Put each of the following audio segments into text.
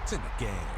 points in the game.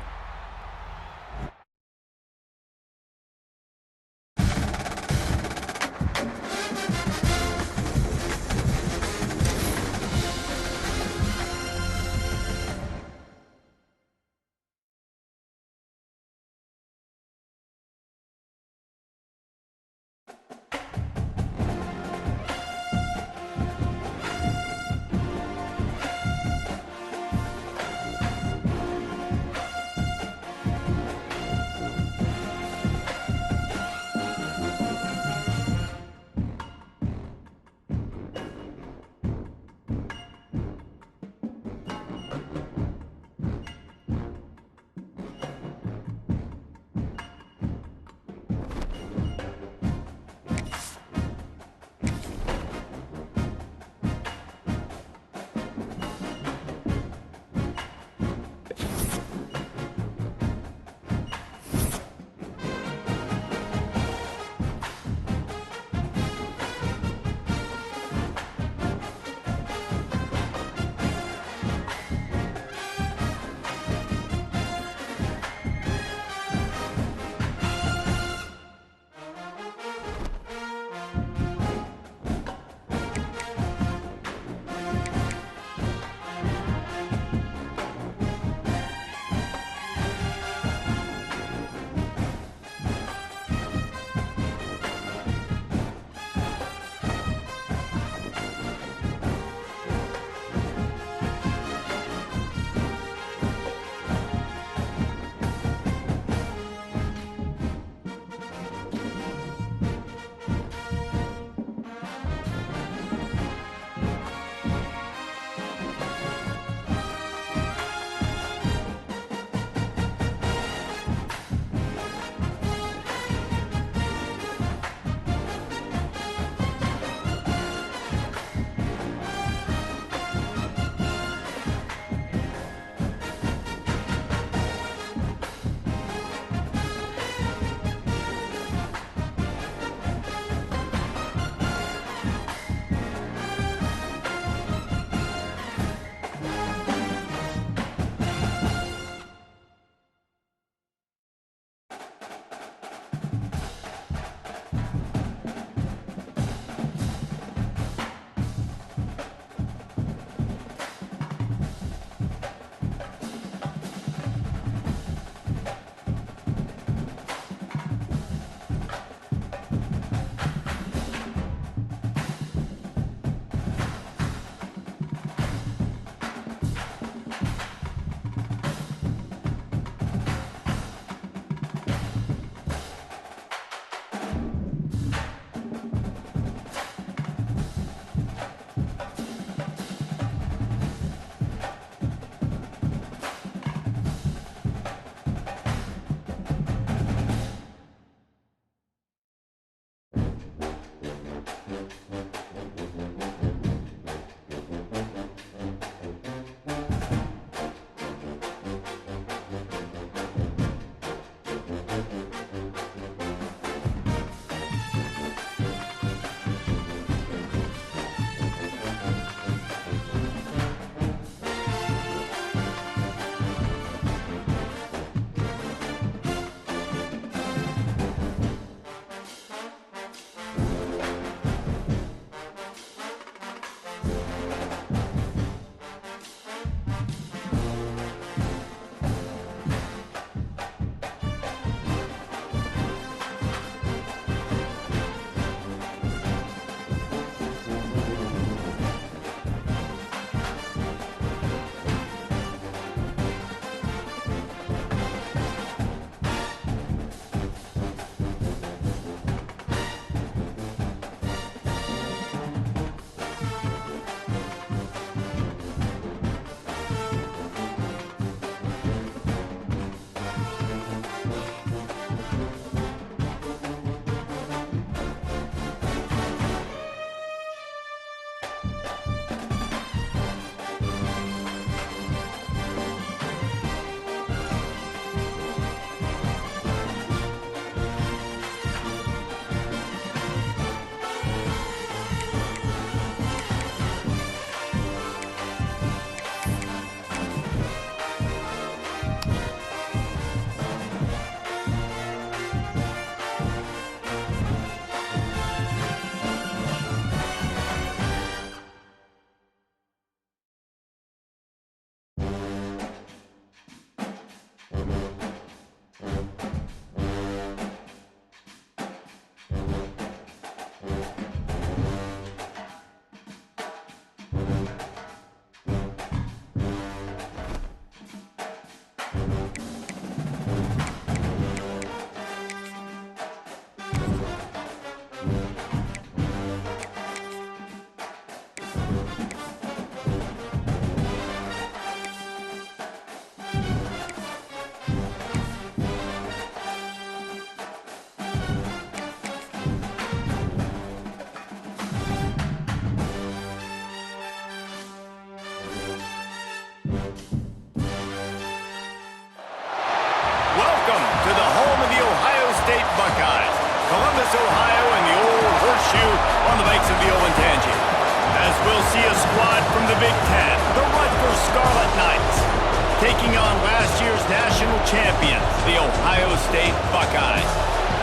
taking on last year's national champions, the Ohio State Buckeyes.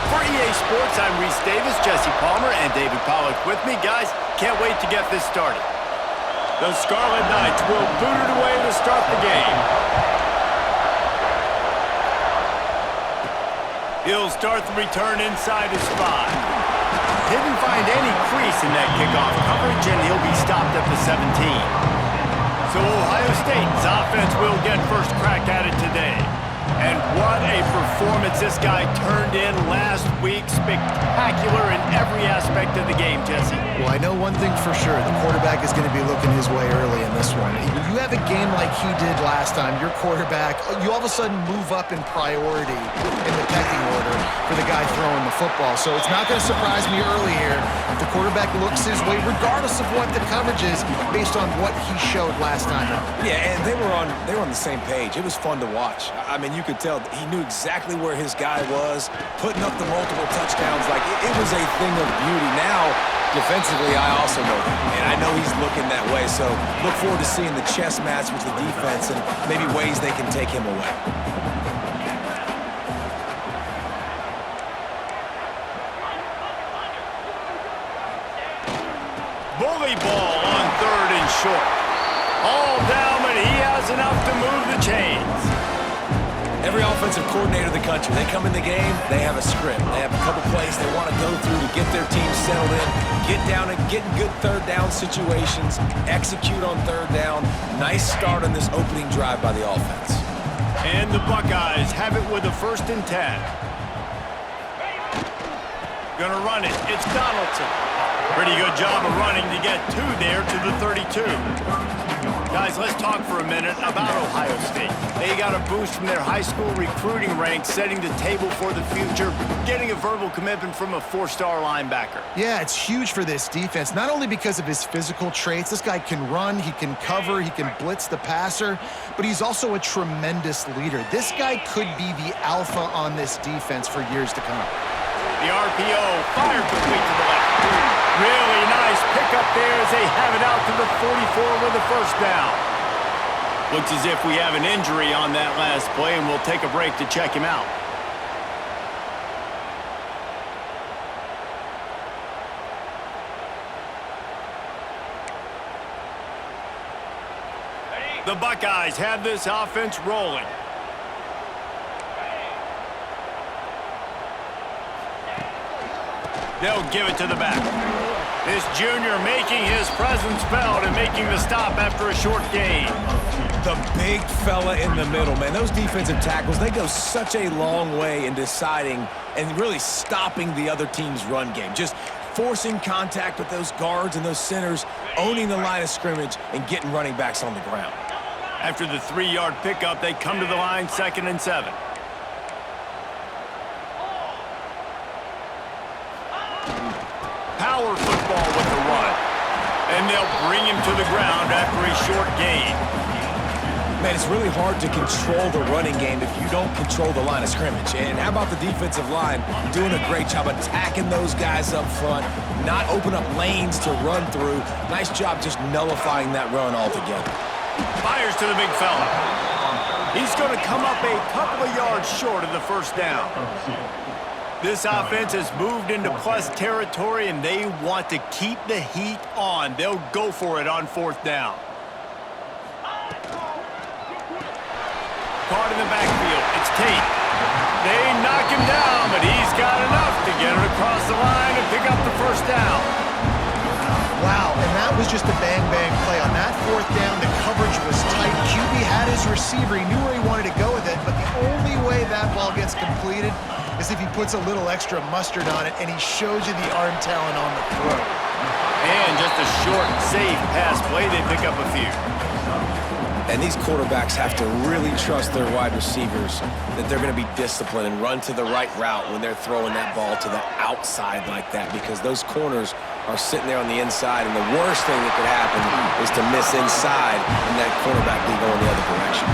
For EA Sports, I'm Reese Davis, Jesse Palmer, and David Pollack with me. Guys, can't wait to get this started. The Scarlet Knights will boot it away to start the game. He'll start the return inside his 5. Didn't find any crease in that kickoff coverage, and he'll be stopped at the 17. So Ohio State's offense will get first crack at it today. And what a performance this guy turned in last week. Spectacular in every aspect of the game, Jesse. Well, I know one thing for sure. The quarterback is going to be looking his way early in this one. When you have a game like he did last time, your quarterback, you all of a sudden move up in priority in the pecking order for the guy throwing the football. So it's not going to surprise me early here if the quarterback looks his way, regardless of what the coverage is, based on what he showed last time out. Yeah, and they were on the same page. It was fun to watch. I mean, you could tell he knew exactly where his guy was, putting up the multiple touchdowns. Like, it was a thing of beauty. Now, defensively, I also know that, and I know he's looking that way. So look forward to seeing the chess match with the defense and maybe ways they can take him away. Bully ball on 3rd and short. All down, but he has enough to move the chains. Every offensive coordinator in the country, they come in the game, they have a script. They have a couple plays they want to go through to get their team settled in, get down and get in good third down situations, execute on 3rd down. Nice start on this opening drive by the offense. And the Buckeyes have it with a 1st and 10. Gonna run it. It's Donaldson. Pretty good job of running to get 2 there to the 32. Guys, let's talk for a minute about Ohio State. They got a boost from their high school recruiting ranks, setting the table for the future, getting a verbal commitment from a 4-star linebacker. Yeah, it's huge for this defense, not only because of his physical traits. This guy can run, he can cover, he can blitz the passer, but he's also a tremendous leader. This guy could be the alpha on this defense for years to come. The RPO fired complete to the left. Really nice pickup there as they have it out to the 44 with a 1st down. Looks as if we have an injury on that last play, and we'll take a break to check him out. The Buckeyes have this offense rolling. They'll give it to the back. This junior making his presence felt and making the stop after a short gain. The big fella in the middle, man. Those defensive tackles, they go such a long way in deciding and really stopping the other team's run game. Just forcing contact with those guards and those centers, owning the line of scrimmage, and getting running backs on the ground. After the 3-yard pickup, they come to the line 2nd and 7. Power football with the run. And they'll bring him to the ground after a short gain. Man, it's really hard to control the running game if you don't control the line of scrimmage. And how about the defensive line doing a great job attacking those guys up front, not open up lanes to run through. Nice job just nullifying that run altogether. Fires to the big fella. He's going to come up a couple of yards short of the 1st down. This offense has moved into plus territory, and they want to keep the heat on. They'll go for it on 4th down. Caught in the backfield. It's Tate. They knock him down, but he's got enough to get it across the line and pick up the 1st down. Wow, and that was just a bang-bang play. On that 4th down, the coverage was tight. QB had his receiver. He knew where he wanted to go with it, but the only way that ball gets completed is if he puts a little extra mustard on it, and he shows you the arm talent on the throw. And just a short, safe pass play. They pick up a few. And these quarterbacks have to really trust their wide receivers that they're going to be disciplined and run to the right route when they're throwing that ball to the outside like that, because those corners are sitting there on the inside, and the worst thing that could happen is to miss inside and that quarterback be going the other direction.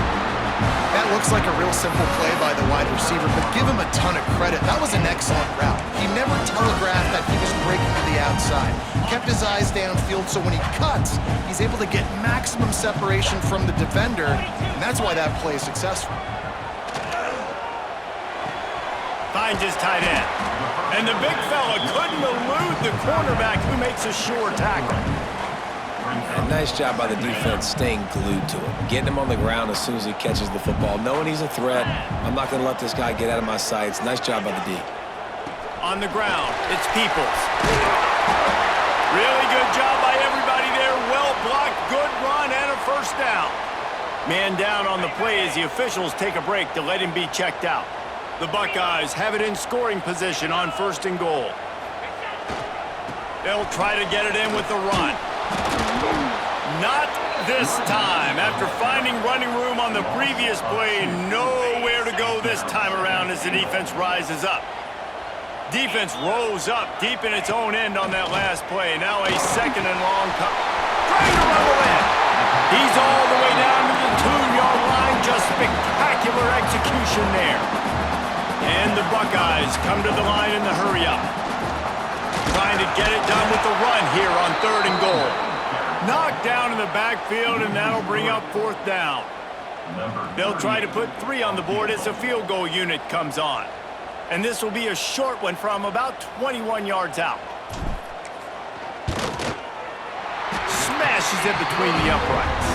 That looks like a real simple play by the wide receiver, but give him a ton of credit. That was an excellent route. He never telegraphed that he was breaking to the outside. Kept his eyes downfield, so when he cuts, he's able to get maximum separation from the defender, and that's why that play is successful. Finds his tight end. And the big fella couldn't elude the cornerback who makes a sure tackle. And nice job by the defense staying glued to him. Getting him on the ground as soon as he catches the football. Knowing he's a threat, I'm not going to let this guy get out of my sights. Nice job by the D. On the ground, it's Peoples. Really good job by everybody there. Well blocked, good run, and a first down. Man down on the play as the officials take a break to let him be checked out. The Buckeyes have it in scoring position on 1st and goal. They'll try to get it in with the run. Not this time. After finding running room on the previous play, nowhere to go this time around as the defense rises up. Defense rose up deep in its own end on that last play. Now a 2nd and long cut. Trying to rumble in. He's all the way down to the 2-yard line. Just spectacular execution there. And the Buckeyes come to the line in the hurry-up. Trying to get it done with the run here on 3rd and goal. Knocked down in the backfield, and that'll bring up 4th down. They'll try to put 3 on the board as the field goal unit comes on. And this will be a short one from about 21 yards out. Smashes it between the uprights.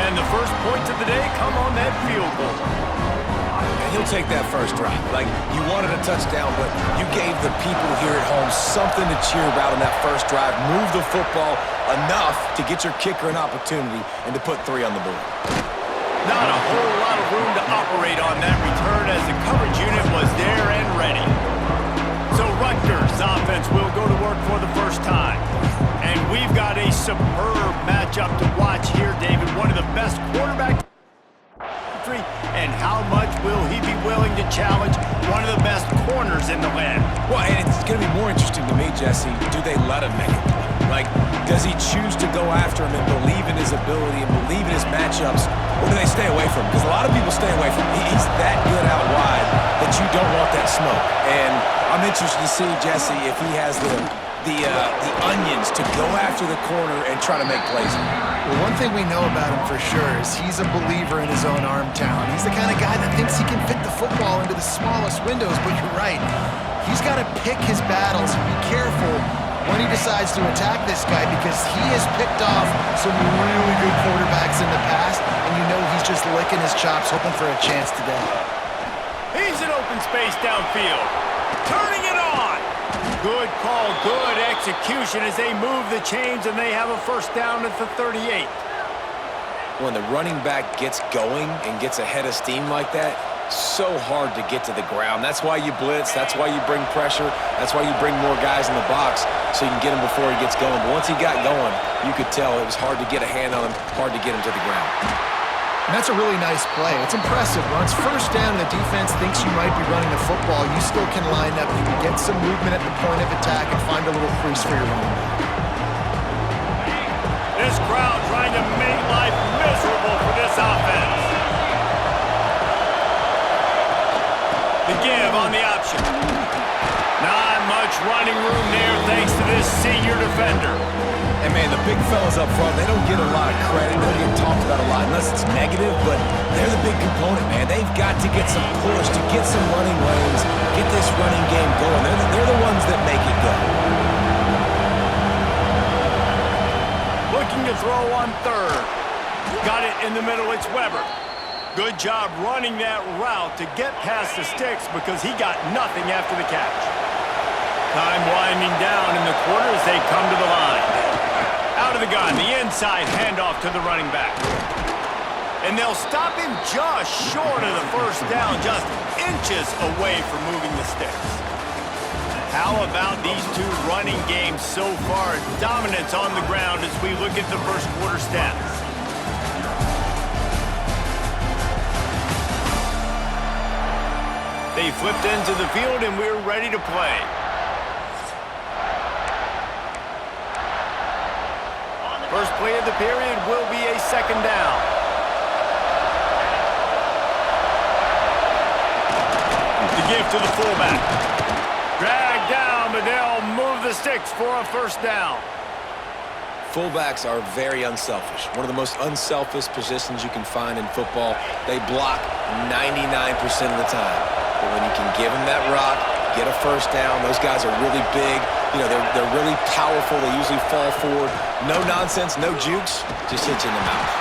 And the first points of the day come on that field goal. He'll take that first drive. Like, you wanted a touchdown, but you gave the people here at home something to cheer about on that first drive. Move the football enough to get your kicker an opportunity and to put 3 on the board. Not a whole lot of room to operate on that return as the coverage unit was there and ready. So Rutgers offense will go to work for the first time. And we've got a superb matchup to watch here, David. One of the best quarterbacks. And how much will he be willing to challenge one of the best corners in the land? Well, and it's going to be more interesting to me, Jesse, do they let him make a play? Like, does he choose to go after him and believe in his ability and believe in his matchups, or do they stay away from him? Because a lot of people stay away from him. He's that good out wide that you don't want that smoke. And I'm interested to see, Jesse, if he has the onions to go after the corner and try to make plays. Well, one thing we know about him for sure is he's a believer in his own arm talent. He's the kind of guy that thinks he can fit the football into the smallest windows, but you're right. He's got to pick his battles and be careful when he decides to attack this guy because he has picked off some really good quarterbacks in the past, and you know he's just licking his chops hoping for a chance today. He's in open space downfield. Turning it on. Good call, good execution as they move the chains and they have a first down at the 38. When the running back gets going and gets ahead of steam like that, so hard to get to the ground. That's why you blitz. That's why you bring pressure. That's why you bring more guys in the box so you can get him before he gets going. But once he got going, you could tell it was hard to get a hand on him, hard to get him to the ground. And that's a really nice play. It's impressive. Once first down, the defense thinks you might be running the football. You still can line up. You can get some movement at the point of attack and find a little crease for your running back. This crowd trying to make life miserable for this offense. The give on the option. Not much running room there thanks to this senior defender. And, man, the big fellas up front, they don't get a lot of credit. They don't get talked about a lot unless it's negative, but they're the big component, man. They've got to get some push, to get some running lanes, get this running game going. They're the ones that make it go. Looking to throw on 3rd. Got it in the middle, it's Weber. Good job running that route to get past the sticks because he got nothing after the catch. Time winding down in the quarter as they come to the line. Out of the gun, the inside handoff to the running back. And they'll stop him just short of the first down, just inches away from moving the sticks. How about these two running games so far? Dominance on the ground as we look at the first quarter stats. They flipped into the field and we're ready to play. First play of the period will be a 2nd down. The give to the fullback. Dragged down, but they'll move the sticks for a first down. Fullbacks are very unselfish. One of the most unselfish positions you can find in football. They block 99% of the time. But when you can give them that rock, get a first down, those guys are really big. You know, they're really powerful. They usually fall forward. No nonsense, no jukes, just hit you in the mouth.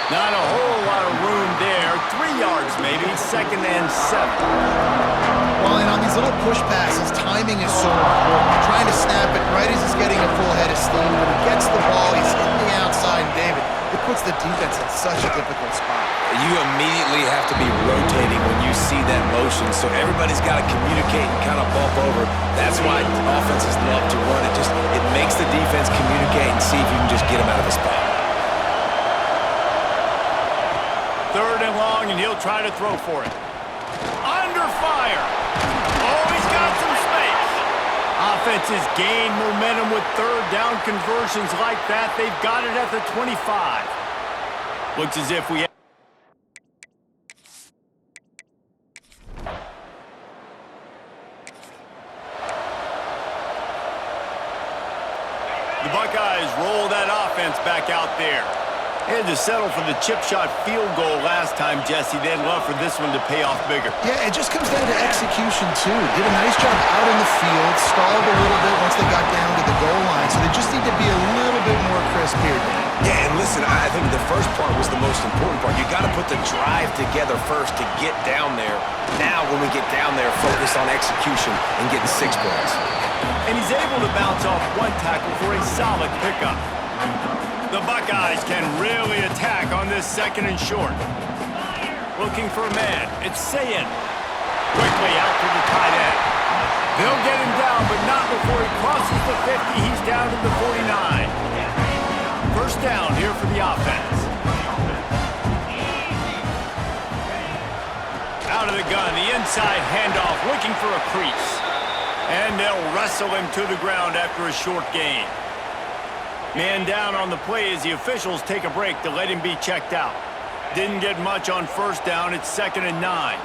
Not a whole lot of room there. 3 yards maybe, 2nd and 7. Well, and on these little push passes, timing is so important. Trying to snap it right as he's getting a full head of steam. When he gets the ball, he's hitting the outside, and David, it puts the defense in such a difficult spot. You immediately have to be rotating when you see that motion, so everybody's got to communicate and kind of bump over. That's why offenses love to run it. It makes the defense communicate and see if you can just get him out of a spot. 3rd and long, and he'll try to throw for it. Under fire. Oh, he's got some space. Offenses gain momentum with 3rd down conversions like that. They've got it at the 25. Looks as if we... The Buckeyes roll that offense back out there. They had to settle for the chip shot field goal last time, Jesse. They'd love for this one to pay off bigger. Yeah, it just comes down to execution, too. Did a nice job out in the field, stalled a little bit once they got down to the goal line, so they just need to be a little bit more crisp here, Dan. Yeah, and listen, I think the first part was the most important part. You got to put the drive together first to get down there. Now, when we get down there, focus on execution and getting 6 points. And he's able to bounce off 1 tackle for a solid pickup. The Buckeyes can really attack on this 2nd and short. Looking for a man. It's Sayin. Quickly out to the tight end. They'll get him down, but not before he crosses the 50. He's down to the 49. First down here for the offense. Out of the gun, the inside handoff, looking for a crease. And they'll wrestle him to the ground after a short gain. Man down on the play as the officials take a break to let him be checked out. Didn't get much on first down. It's 2nd and 9.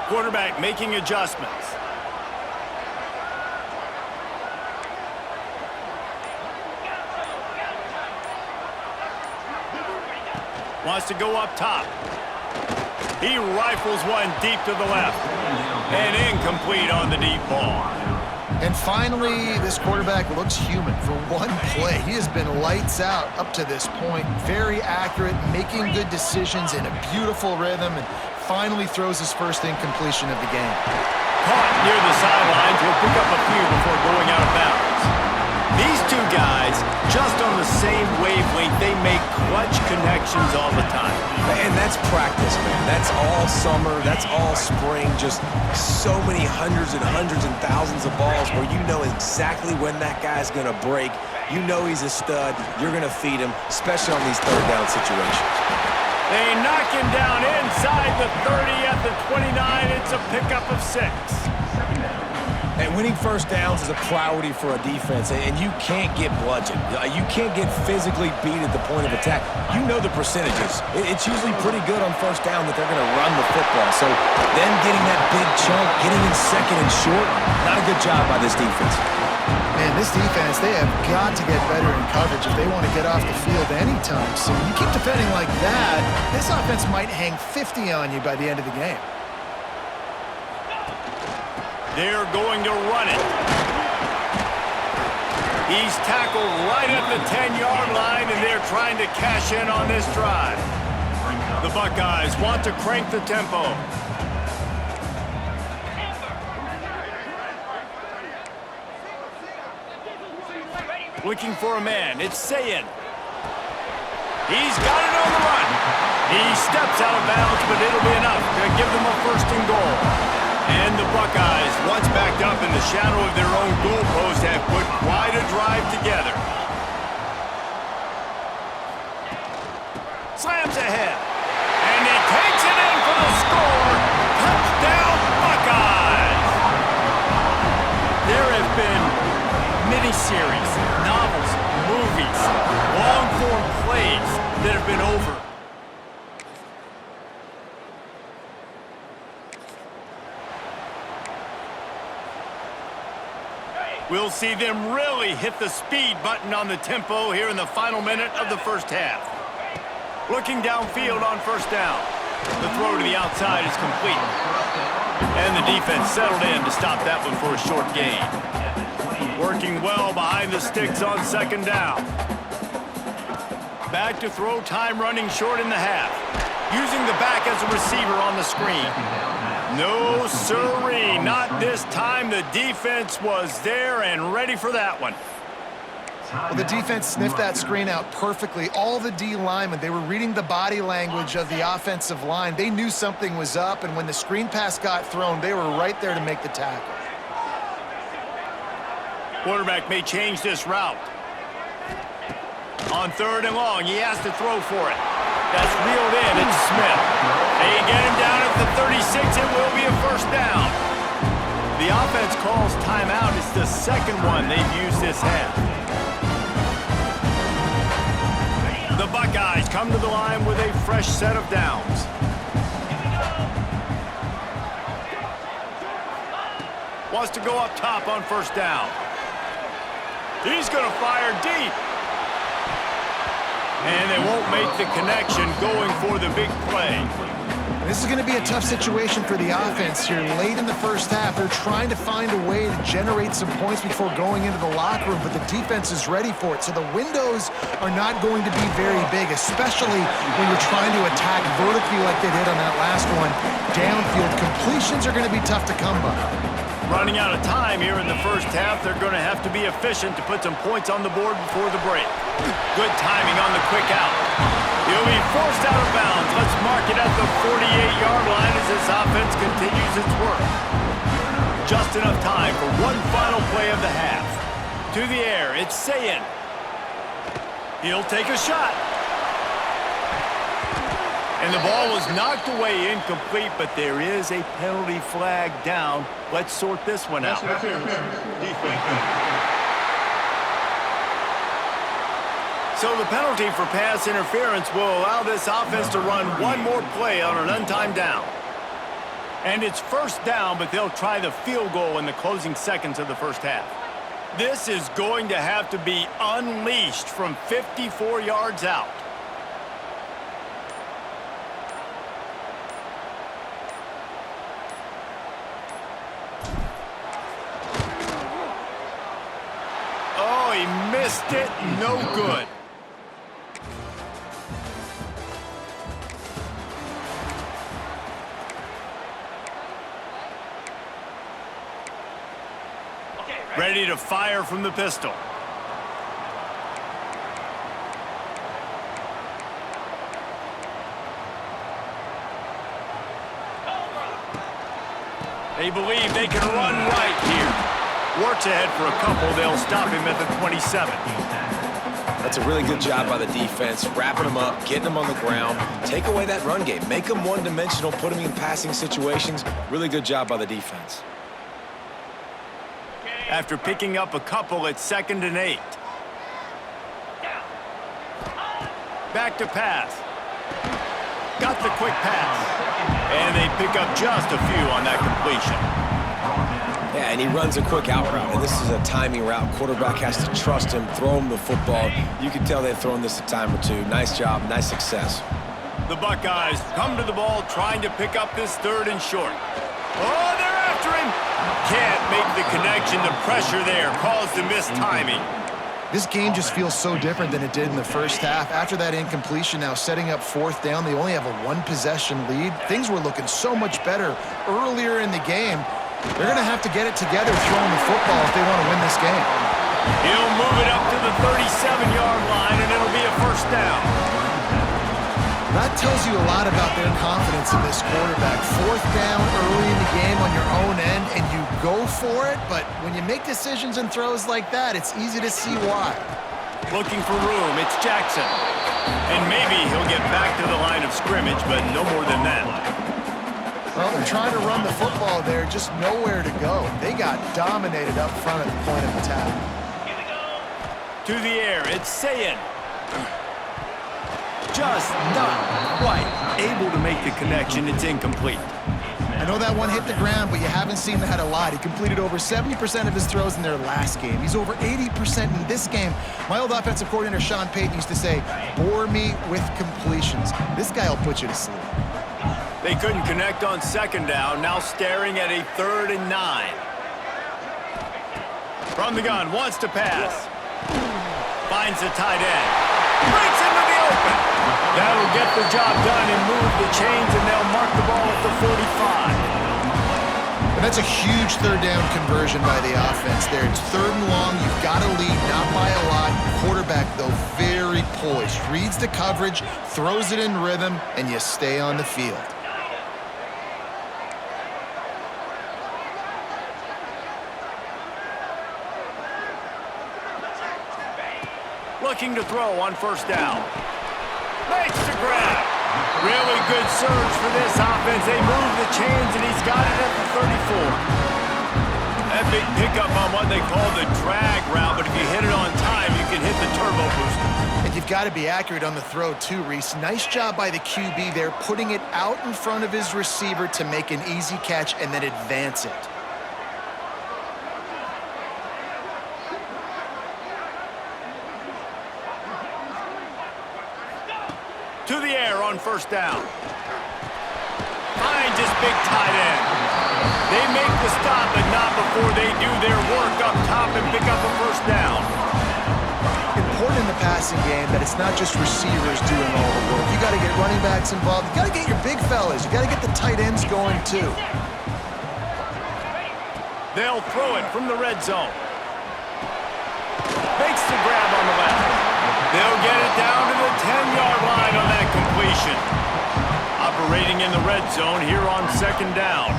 Quarterback making adjustments. Wants to go up top. He rifles one deep to the left. And incomplete on the deep ball. And finally, this quarterback looks human for one play. He has been lights out up to this point. Very accurate, making good decisions in a beautiful rhythm, and finally throws his first incompletion of the game. Caught near the sidelines. Will pick up a few before going out of bounds. These two guys, just on the same wavelength, they make clutch connections all the time. And that's practice, man. That's all summer. That's all spring. Just so many hundreds and thousands of balls where you know exactly when that guy's going to break. You know he's a stud. You're going to feed him, especially on these 3rd down situations. They knock him down inside the 30 at the 29. It's a pickup of 6. And winning first downs is a priority for a defense, and you can't get bludgeoned. You can't get physically beat at the point of attack. You know the percentages. It's usually pretty good on first down that they're going to run the football. So them getting that big chunk, getting in 2nd and short, not a good job by this defense. Man, this defense, they have got to get better in coverage if they want to get off the field anytime soon. You keep defending like that, this offense might hang 50 on you by the end of the game. They're going to run it. He's tackled right at the 10-yard line, and they're trying to cash in on this drive. The Buckeyes want to crank the tempo. Looking for a man. It's Sayin. He's got it on the run. He steps out of bounds, but it'll be enough to give them a 1st and goal. And the Buckeyes, once backed up in the shadow of their own goalpost, have put quite a drive together. Slams ahead. And he takes it in for the score. Touchdown, Buckeyes! There have been miniseries, novels, movies, long-form plays that have been over. We'll see them really hit the speed button on the tempo here in the final minute of the first half. Looking downfield on first down. The throw to the outside is complete. And the defense settled in to stop that one for a short gain. Working well behind the sticks on second down. Back to throw, time running short in the half. Using the back as a receiver on the screen. No, sirree, not this time. The defense was there and ready for that one. Well, the defense sniffed that screen out perfectly. All the D linemen, they were reading the body language of the offensive line. They knew something was up, and when the screen pass got thrown, they were right there to make the tackle. Quarterback may change this route. On third and long, he has to throw for it. That's reeled in. It's Smith. They get him down at the 36. It will be a first down. The offense calls timeout. It's the second one they've used this half. The Buckeyes come to the line with a fresh set of downs. Wants to go up top on first down. He's going to fire deep. And they won't make the connection going for the big play. This is going to be a tough situation for the offense here. Late in the first half, they're trying to find a way to generate some points before going into the locker room, but the defense is ready for it. So the windows are not going to be very big, especially when you're trying to attack vertically like they did on that last one. Downfield completions are going to be tough to come by. Running out of time here in the first half, they're going to have to be efficient to put some points on the board before the break. Good timing on the quick out. He'll be forced out of bounds. Let's mark it at the 48-yard line as this offense continues its work. Just enough time for one final play of the half. To the air, it's Sayin. He'll take a shot. And the ball was knocked away incomplete, but there is a penalty flag down. Let's sort this one out. So the penalty for pass interference will allow this offense to run one more play on an untimed down. And it's first down, but they'll try the field goal in the closing seconds of the first half. This is going to have to be unleashed from 54 yards out. Oh, he missed it. No good. Ready to fire from the pistol. They believe they can run right here. Works ahead for a couple. They'll stop him at the 27. That's a really good job by the defense, wrapping them up, getting them on the ground. Take away that run game. Make them one-dimensional, put them in passing situations. Really good job by the defense. After picking up a couple at 2nd and 8. Back to pass. Got the quick pass. And they pick up just a few on that completion. Yeah, and he runs a quick out route, and this is a timing route. Quarterback has to trust him, throw him the football. You can tell they've thrown this a time or two. Nice job, nice success. The Buckeyes come to the ball trying to pick up this 3rd and short. Oh, they're after him. Can't make the connection. The pressure there caused the missed timing. This game just feels so different than it did in the first half. After that incompletion, now setting up 4th down, they only have a 1-possession lead. Things were looking so much better earlier in the game. They're going to have to get it together throwing the football if they want to win this game. He'll move it up to the 37-yard line, and it'll be a first down. That tells you a lot about their confidence in this quarterback. 4th down early in the game on your own end, and you go for it, but when you make decisions and throws like that, it's easy to see why. Looking for room, it's Jackson. And maybe he'll get back to the line of scrimmage, but no more than that. Well, they're trying to run the football there, just nowhere to go. They got dominated up front at the point of attack. To the air, it's Sayin. Just not quite able to make the connection. It's incomplete. I know that one hit the ground, but you haven't seen that a lot. He completed over 70% of his throws in their last game. He's over 80% in this game. My old offensive coordinator, Sean Payton, used to say, bore me with completions. This guy will put you to sleep. They couldn't connect on second down, now staring at a 3rd and 9. From the gun, wants to pass. Finds the tight end. Breaks into the open. That'll get the job done and move the chains, and they'll mark the ball at the 45. And that's a huge 3rd down conversion by the offense there. It's 3rd and long. You've got to lead, not by a lot. Quarterback, though, very poised. Reads the coverage, throws it in rhythm, and you stay on the field. Looking to throw on 1st down. Makes the grab. Really good surge for this offense. They move the chains, and he's got it at the 34. That big pickup on what they call the drag route, but if you hit it on time, you can hit the turbo booster. And you've got to be accurate on the throw, too, Reese. Nice job by the QB there, putting it out in front of his receiver to make an easy catch and then advance it. To the air on 1st down. Finds his big tight end. They make the stop, but not before they do their work up top and pick up a 1st down. Important in the passing game that it's not just receivers doing all the work. You got to get running backs involved. You got to get your big fellas. You got to get the tight ends going, too. They'll throw it from the red zone. Makes the grab on the left. They'll get it down to the 10-yard line on that completion. Operating in the red zone here on 2nd down.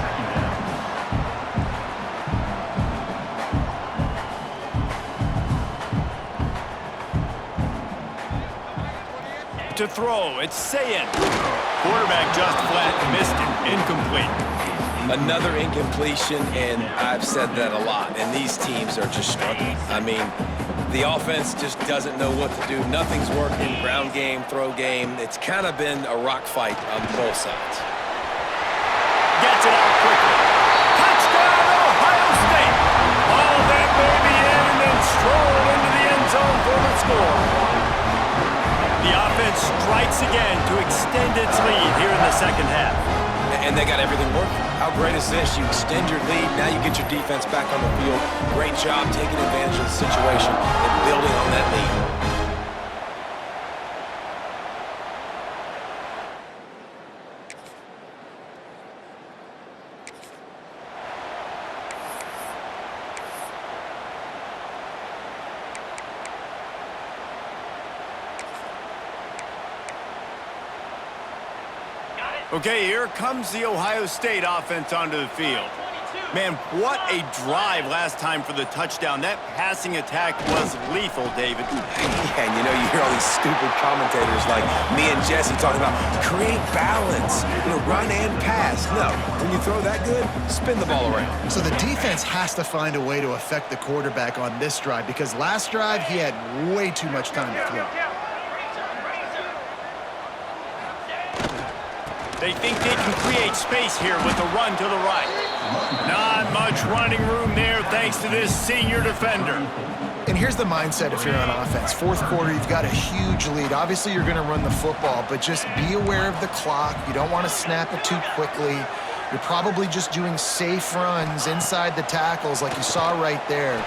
To throw, it's Sayin. Quarterback just flat missed it. Incomplete. Another incompletion, and I've said that a lot, and these teams are just struggling. I mean, the offense just doesn't know what to do. Nothing's working. Ground game, throw game. It's kind of been a rock fight on both sides. Gets it out quickly. Touchdown, Ohio State. All that baby in and then stroll into the end zone for the score. The offense strikes again to extend its lead here in the 2nd half. And they got everything working. How great is this? You extend your lead. Now you get your defense back on the field. Great job taking advantage of the situation and building on that lead. Okay, here comes the Ohio State offense onto the field. Man, what a drive last time for the touchdown. That passing attack was lethal, David. Yeah, and you know, you hear all these stupid commentators like me and Jesse talking about create balance, run and pass. No, when you throw that good, spin the ball around. So the defense has to find a way to affect the quarterback on this drive because last drive he had way too much time to throw. They think they can create space here with the run to the right. Not much running room there thanks to this senior defender. And here's the mindset if you're on offense. 4th quarter, you've got a huge lead. Obviously, you're going to run the football, but just be aware of the clock. You don't want to snap it too quickly. You're probably just doing safe runs inside the tackles like you saw right there.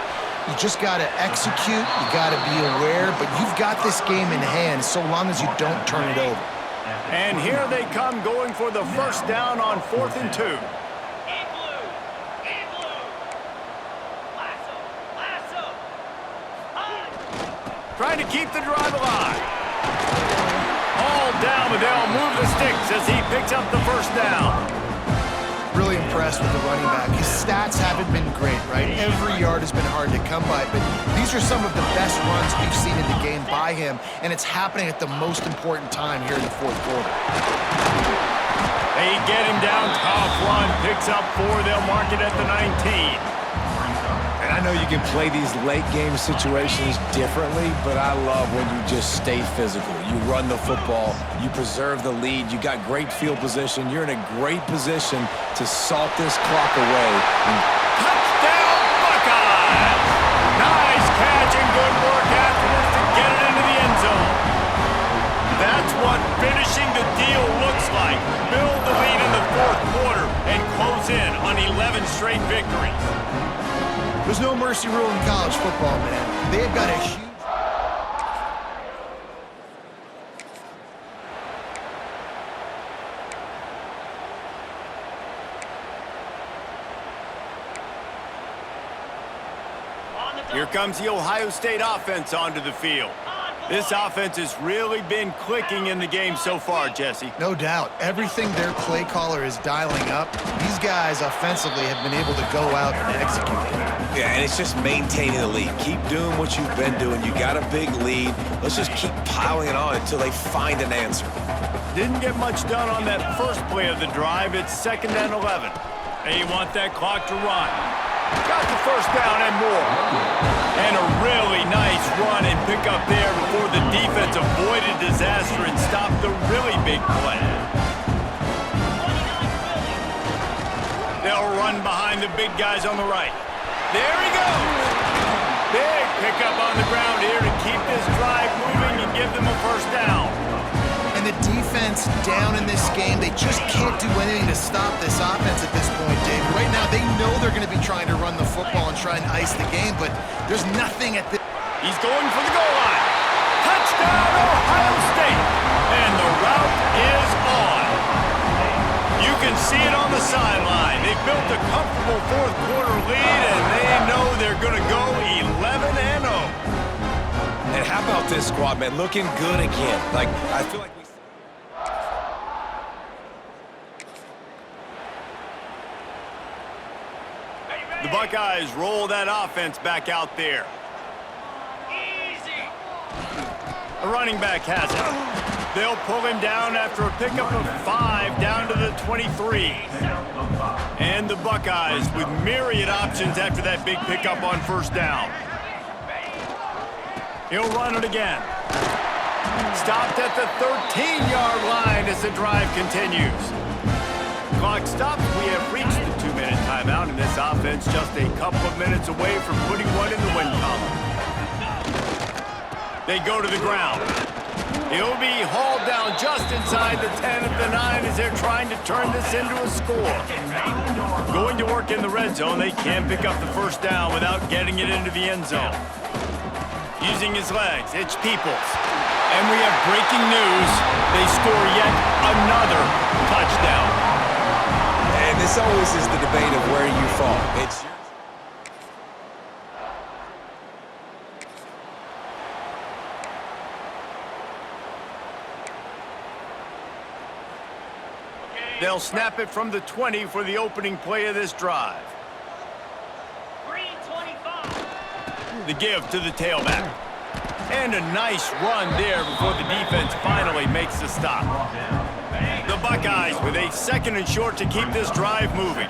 You just got to execute. You got to be aware, but you've got this game in hand so long as you don't turn it over. And here they come going for the 1st down on 4th and 2. Trying to keep the drive alive. All down, but they'll move the sticks as he picks up the 1st down. Really impressed with the running back. His stats haven't been great, right? Every yard has been hard to come by, but these are some of the best runs we've seen in the game by him, and it's happening at the most important time here in the 4th quarter. They get him down, tough run, picks up 4, they'll mark it at the 19. And I know you can play these late-game situations differently, but I love when you just stay physical. You run the football, you preserve the lead, you got great field position, you're in a great position to salt this clock away. Touchdown, Buckeyes! Nice catch and good work afterwards to get it into the end zone. That's what finishing the deal looks like. Build the lead in the fourth quarter and close in on 11 straight victories. There's no mercy rule in college football, man. They've got a huge... Here comes the Ohio State offense onto the field. This offense has really been clicking in the game so far, Jesse. No doubt. Everything their play caller is dialing up, these guys offensively have been able to go out and execute it. Yeah, and it's just maintaining the lead. Keep doing what you've been doing. You got a big lead. Let's just keep piling it on until they find an answer. Didn't get much done on that first play of the drive. It's 2nd and 11. They want that clock to run. Got the first down and more. And a really nice run and pick up there before the defense avoided disaster and stopped the really big play. They'll run behind the big guys on the right. There he goes. Big pickup on the ground here to keep this drive moving and give them a first down. And the defense down in this game, they just can't do anything to stop this offense at this point, Dave. Right now, they know they're going to be trying to run the football and try and ice the game, but there's nothing at the... He's going for the goal line. Touchdown, Ohio State. And the route is on. You can see it on the sideline. They've built a comfortable fourth quarter lead, and they know they're going to go 11-0. And how about this squad, man? Looking good again. Like, I feel like the Buckeyes roll that offense back out there. The running back has it. They'll pull him down after a pickup of 5 down to the 23. And the Buckeyes with myriad options after that big pickup on first down. He'll run it again. Stopped at the 13-yard line as the drive continues. Clock stops. We have reached the 2-minute timeout, and this offense just a couple of minutes away from putting one in the win column. They go to the ground. He'll be hauled down just inside the 10 of the 9 as they're trying to turn this into a score. Going to work in the red zone, they can't pick up the first down without getting it into the end zone. Using his legs, it's Peoples. And we have breaking news. They score yet another touchdown. And this always is the debate of where you fall. It's They'll snap it from the 20 for the opening play of this drive. The give to the tailback. And a nice run there before the defense finally makes the stop. The Buckeyes with a 2nd and short to keep this drive moving.